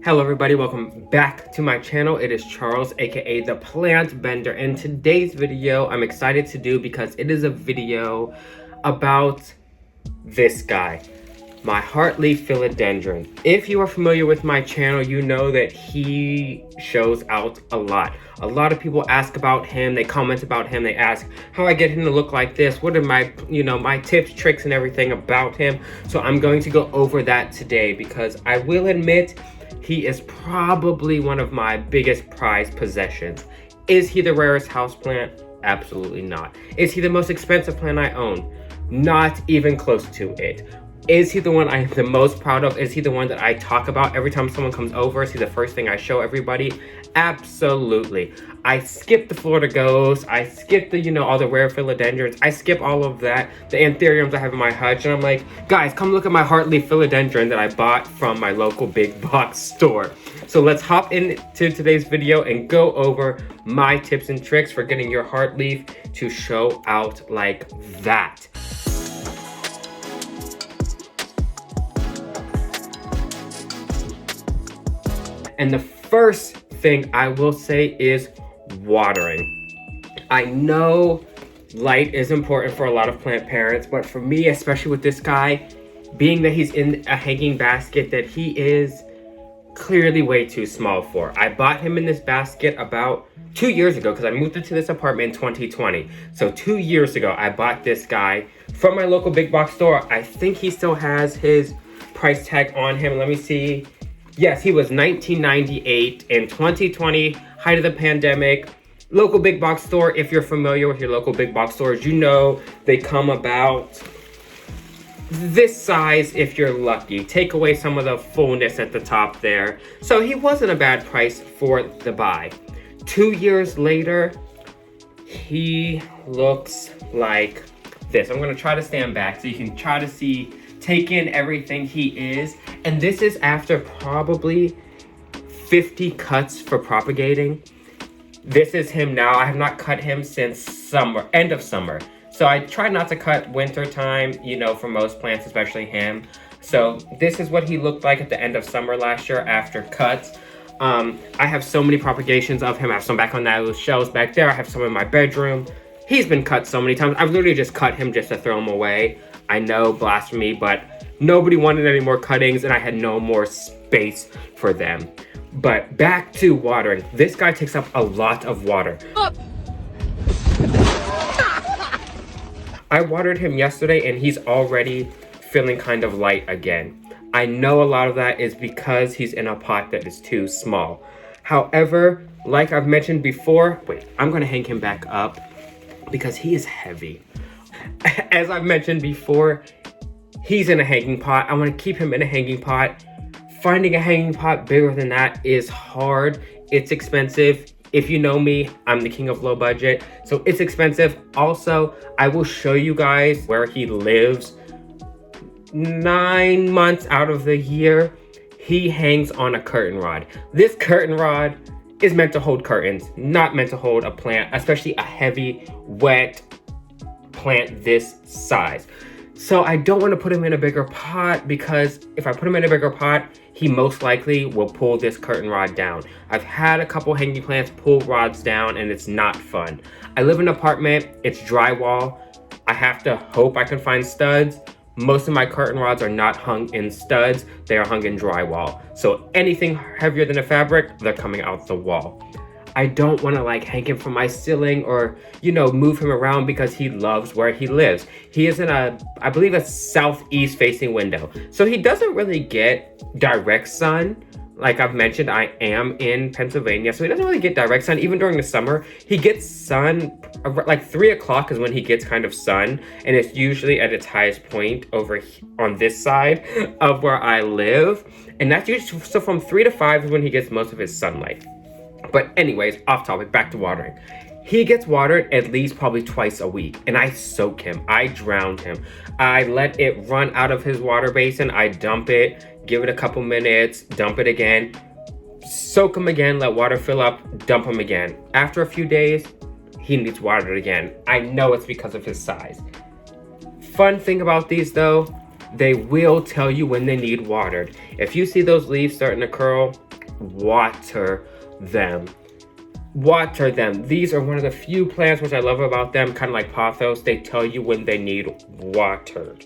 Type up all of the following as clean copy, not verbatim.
Hello everybody, welcome back to my channel. It is Charles, aka the Plant Bender. In today's video, I'm excited to do because it is a video about this guy, my Heartleaf Philodendron. If you are familiar with my channel, you know that he shows out a lot. A lot of people ask about him, they comment about him, they ask how I get him to look like this, what are my, my tips, tricks, and everything about him. So I'm going to go over that today because I will admit, he is probably one of my biggest prized possessions. Is he the rarest houseplant? Absolutely not. Is he the most expensive plant I own? Not even close to it. Is he the one I'm the most proud of? Is he the one that I talk about every time someone comes over? Is he the first thing I show everybody? Absolutely. I skip the Florida Ghost. I skip the, all the rare philodendrons. I skip all of that. The anthuriums I have in my hutch. And I'm like, guys, come look at my Heartleaf Philodendron that I bought from my local big box store. So let's hop into today's video and go over my tips and tricks for getting your Heartleaf to show out like that. And the first thing I will say is watering. I know light is important for a lot of plant parents, but for me, especially with this guy, being that he's in a hanging basket that he is clearly way too small for. I bought him in this basket about 2 years ago because I moved into this apartment in 2020. So 2 years ago, I bought this guy from my local big box store. I think he still has his price tag on him. Let me see. Yes, he was $19.98 in 2020, height of the pandemic. Local big box store, if you're familiar with your local big box stores, you know they come about this size if you're lucky. Take away some of the fullness at the top there. So he wasn't a bad price for the buy. 2 years later, he looks like this. I'm gonna try to stand back so you can try to see, take in everything he is. And this is after probably 50 cuts for propagating. This is him now. I have not cut him since summer, end of summer. So I try not to cut winter time, for most plants, especially him. So this is what he looked like at the end of summer last year after cuts. I have so many propagations of him. I have some back on those shelves back there. I have some in my bedroom. He's been cut so many times. I've literally just cut him just to throw him away. I know, blasphemy, but nobody wanted any more cuttings and I had no more space for them. But back to watering. This guy takes up a lot of water. I watered him yesterday and he's already feeling kind of light again. I know a lot of that is because he's in a pot that is too small. However, like I've mentioned before, wait, I'm gonna hang him back up because he is heavy. As I've mentioned before, he's in a hanging pot. I want to keep him in a hanging pot. Finding a hanging pot bigger than that is hard. It's expensive. If you know me, I'm the king of low budget, so it's expensive. Also, I will show you guys where he lives. 9 months out of the year, he hangs on a curtain rod. This curtain rod is meant to hold curtains, not meant to hold a plant, especially a heavy, wet plant this size. So I don't want to put him in a bigger pot because if I put him in a bigger pot, he most likely will pull this curtain rod down. I've had a couple hanging plants pull rods down and it's not fun. I live in an apartment, it's drywall. I have to hope I can find studs. Most of my curtain rods are not hung in studs, they are hung in drywall. So anything heavier than a fabric, they're coming out the wall. I don't want to hang him from my ceiling or, move him around because he loves where he lives. He is in I believe a southeast facing window. So he doesn't really get direct sun. Like I've mentioned, I am in Pennsylvania, so he doesn't really get direct sun. Even during the summer, he gets sun, like 3 o'clock is when he gets kind of sun. And it's usually at its highest point over on this side of where I live. And that's usually, so from 3 to 5 is when he gets most of his sunlight. But anyways, off topic, back to watering. He gets watered at least probably twice a week, and I soak him. I drown him. I let it run out of his water basin. I dump it, give it a couple minutes, dump it again, soak him again, let water fill up, dump him again. After a few days, he needs watered again. I know it's because of his size. Fun thing about these though, they will tell you when they need watered. If you see those leaves starting to curl, water them. Water them. These are one of the few plants which I love about them, kind of like pothos. They tell you when they need watered.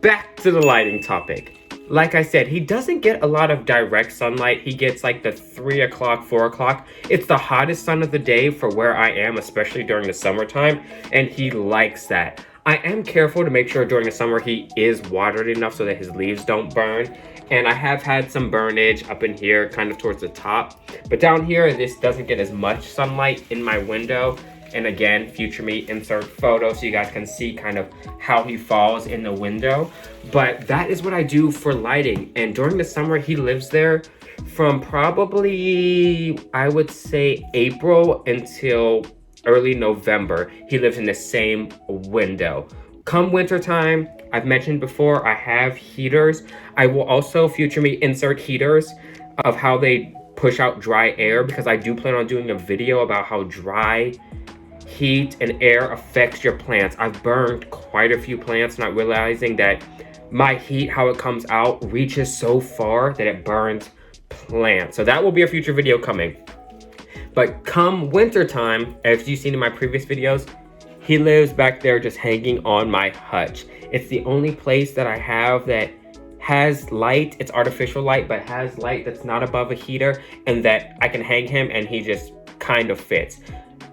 Back to the lighting topic. Like I said, he doesn't get a lot of direct sunlight. He gets like the 3 o'clock, 4 o'clock. It's the hottest sun of the day for where I am, especially during the summertime, and he likes that. I am careful to make sure during the summer he is watered enough so that his leaves don't burn. And I have had some burnage up in here, kind of towards the top. But down here, this doesn't get as much sunlight in my window. And again, future me insert photo so you guys can see kind of how he falls in the window. But that is what I do for lighting. And during the summer, he lives there from probably, I would say, April until early November. He lives in the same window. Come wintertime, I've mentioned before, I have heaters. I will also future me insert heaters of how they push out dry air, because I do plan on doing a video about how dry heat and air affects your plants. I've burned quite a few plants, not realizing that my heat, how it comes out, reaches so far that it burns plants. So that will be a future video coming. But come wintertime, as you've seen in my previous videos, he lives back there just hanging on my hutch. It's the only place that I have that has light. It's artificial light, but has light that's not above a heater, and that I can hang him and he just kind of fits.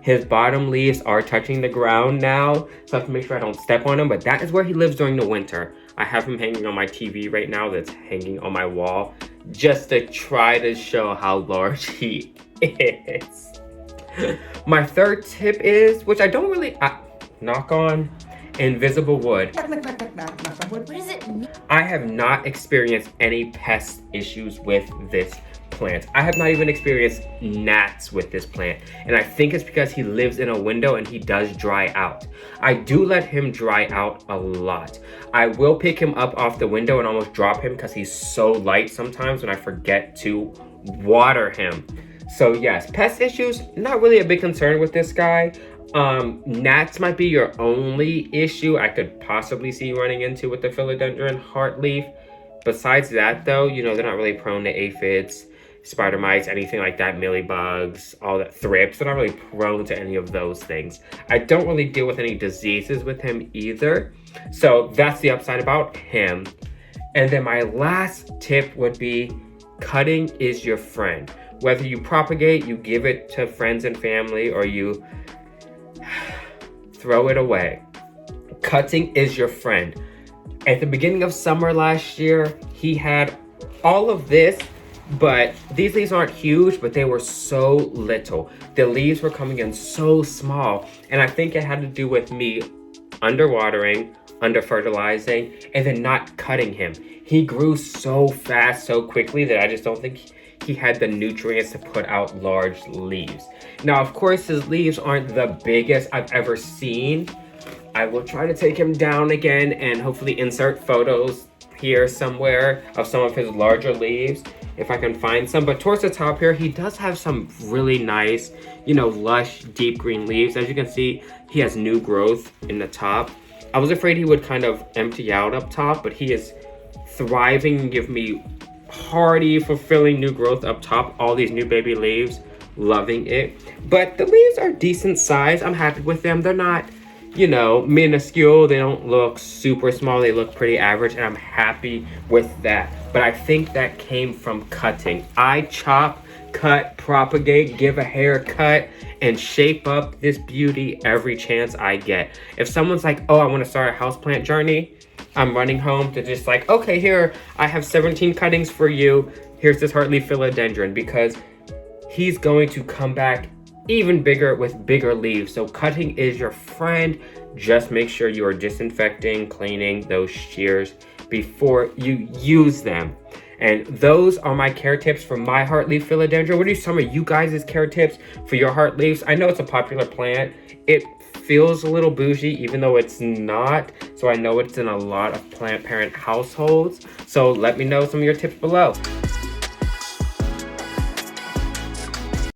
His bottom leaves are touching the ground now, so I have to make sure I don't step on him, but that is where he lives during the winter. I have him hanging on my TV right now that's hanging on my wall, just to try to show how large he is. My third tip is, which I don't really, knock on, invisible wood. What does it mean? I have not experienced any pest issues with this plant. I have not even experienced gnats with this plant, and I think it's because he lives in a window and he does dry out. I do let him dry out a lot. I will pick him up off the window and almost drop him because he's so light sometimes when I forget to water him. So yes, pest issues, not really a big concern with this guy. Gnats might be your only issue I could possibly see running into with the philodendron heartleaf. Besides that though, you know, they're not really prone to aphids, spider mites, anything like that, mealybugs, all that, thrips. They're not really prone to any of those things. I don't really deal with any diseases with him either. So that's the upside about him. And then my last tip would be cutting is your friend. Whether you propagate, you give it to friends and family, or you throw it away, cutting is your friend. At the beginning of summer last year, he had all of this, but these leaves aren't huge, but they were so little. The leaves were coming in so small, and I think it had to do with me underwatering, under fertilizing, and then not cutting him. He grew so fast, so quickly that I just don't think he had the nutrients to put out large leaves. Now, of course, his leaves aren't the biggest I've ever seen. I will try to take him down again and hopefully insert photos here somewhere of some of his larger leaves if I can find some. But towards the top here, he does have some really nice, you know, lush, deep green leaves. As you can see, he has new growth in the top. I was afraid he would kind of empty out up top, but he is thriving and give me hearty, fulfilling new growth up top. All these new baby leaves, loving it. But the leaves are decent size. I'm happy with them. They're not, you know, minuscule. They don't look super small. They look pretty average, and I'm happy with that. But I think that came from cutting. I chop, cut, propagate, give a haircut, and shape up this beauty every chance I get. If someone's like, oh, I want to start a houseplant journey, I'm running home to just like, okay, here, I have 17 cuttings for you. Here's this Heartleaf Philodendron, because he's going to come back even bigger with bigger leaves. So cutting is your friend. Just make sure you are disinfecting, cleaning those shears before you use them. And those are my care tips for my Heartleaf Philodendron. What are some of you guys' care tips for your heartleaves? I know it's a popular plant. It feels a little bougie, even though it's not. So I know it's in a lot of plant parent households. So let me know some of your tips below.